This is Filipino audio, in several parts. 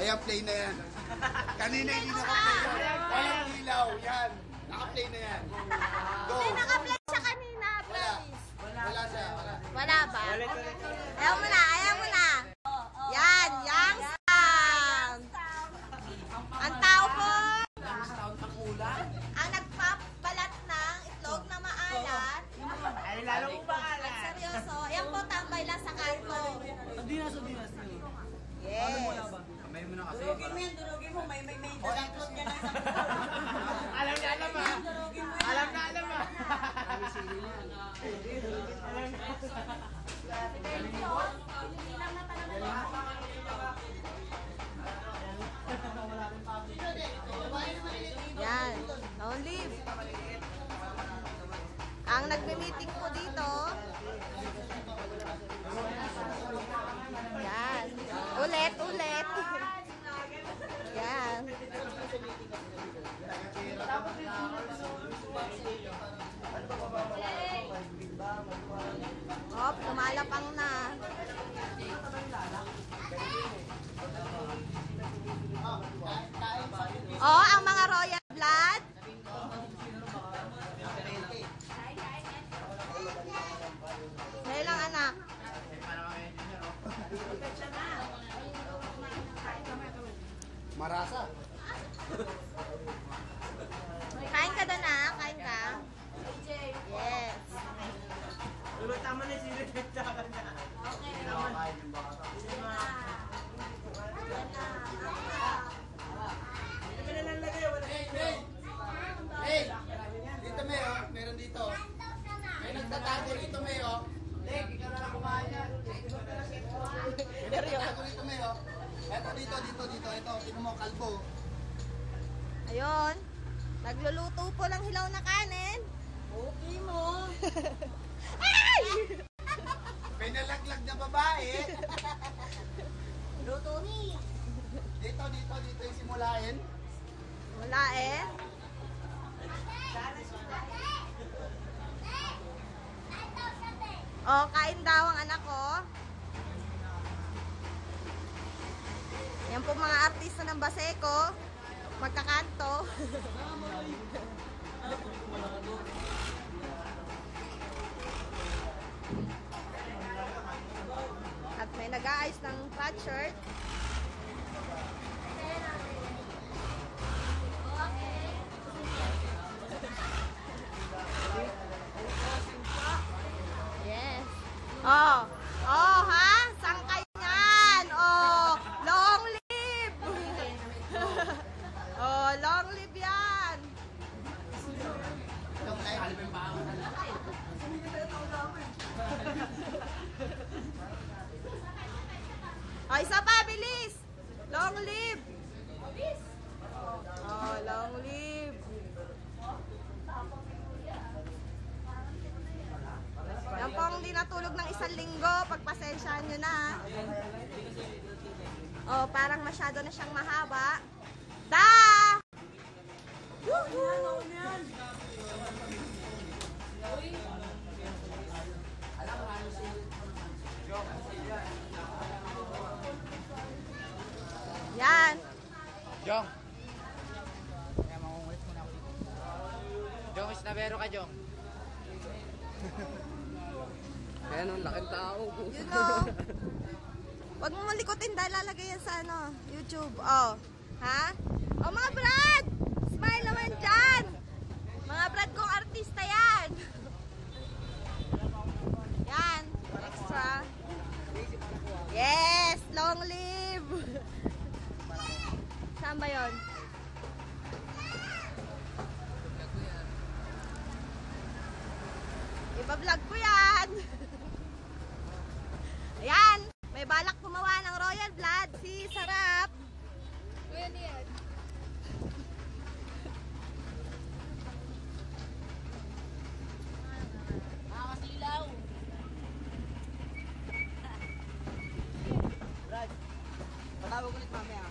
Ayan, play na yan. Kanina hindi naka-play yan. Walang ilaw, yan. Naka-play na yan. Go. Hindi naka-play siya kanina, promise. Wala siya, wala. Wala ba? Ayaw mo na, ayaw mo na. Yan, yang stamp. Ang tao po, ang nagpapalat ng itlog na maalat. Ay, lalo mo maalat. Seryoso, yan po tambay lang sa kanto. Dinas. Yes. Kamay mo na kasi. Durugin mo, may itlog niya na sa Alam na alam ah. Alam na alam ah. Yan, don't leave. Ang nagme-meeting po dito. Yan. Ulit. Yan. Hop, lumalapang na. Oh, ang mga royal blood. Dahil lang anak. Marasa. Kain ka doon na, kain ka. Yes. Pero tama na si Red sa kanya. Okay. Hey! Dito may oh, meron dito. May nagtatago dito may oh. Ikaw na lang kumain yan. May nagtatago dito may oh. Eto dito. Ito, sino mo, kalbo. Ayun. Nagluluto po lang hilaw na kanin. Okay mo. Ay! May nalaglag na babae. Luto ni. Dito yung simulain. Wala eh. Oh, kain daw ang anak ko. Yan po mga artista ng Baseco. Magkakanto. At may nag-aayos ng flat shirt. Yes. Oh, ha? Sangkay niyan. Oh, long live. Oh, long live yan. Oh, isa pa, bilis. Long live. Oh, long live. Yan po ang hindi natulog ng isang linggo. Pagpasensyahan nyo na. Oh, parang masyado na siyang mahaba. Da! Woohoo! Yan. Jong. Kaya mangungulit muna ako dito. Jong, isnabero ka, Jong. Kaya nung laking tao. You know. Huwag mo malikutin dahil lalagay yan sa ano, YouTube. Oh. Ha? Oh, mga Brad! Smile naman dyan! Mga Brad kong artista yan. Yan. Extra. Yes! Long live! Saan ba yun? Iba-vlog ko yan! Ayan! May balak gumawa ng royal blood si Sarap. Kuya niyan. Makakasilaw. Brad, patawag ulit mamaya.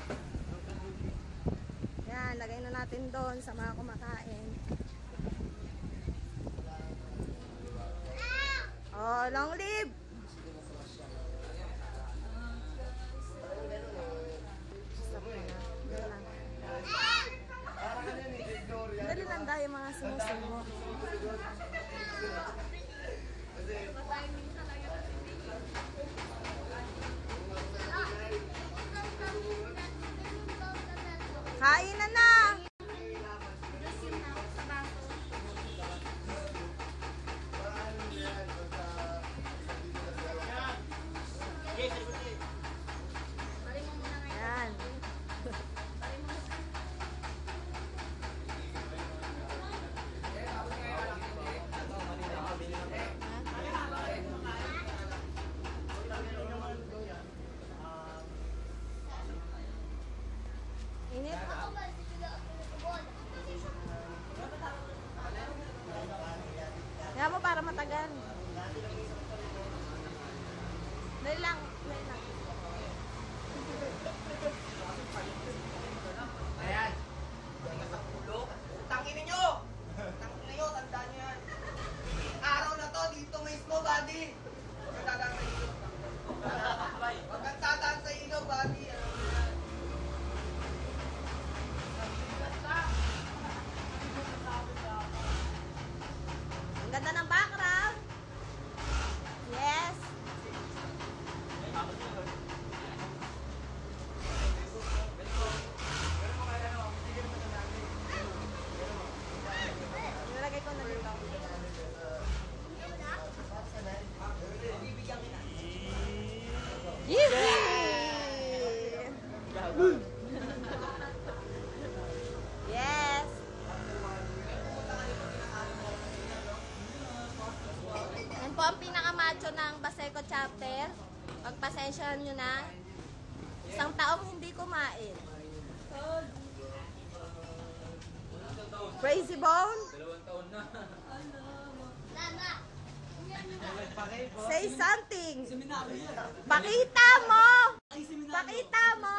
Yan, lagay na natin doon sa mga kumakain. Oh, long live! Kainan na! Ayan. Init. Kaya mo para matagal. Dali lang, dali lang. Ayan. Tangin ninyo! Tangin ninyo, tandaan nyo yan. Araw na to, dito mismo, buddy. Huwag kang tataan sa ilaw. Huwag kang tataan sa ilaw, buddy. Alam mo yan. Ang ganda ng background. Yes. Nilagay ko na dito. Yee! Yes. Yan po ang pinakamacho ng Baseco chapter. Pagpasensyahan nyo na. Isang taong hindi kumain. Crazy Bone? 2 taon na. Say something. Pakita mo. Pakita mo.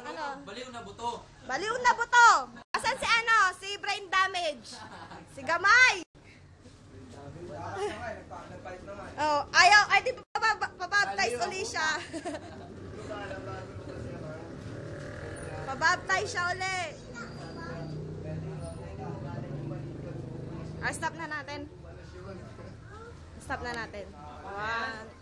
Ano? Baliw na buto. Baliw na buto. Asan si ano? Si brain damage. Si Gamay. Oh, ayaw. Ay, di pabaptize uli siya. Pabaptize siya uli. Stop na natin. Stop na natin. 1,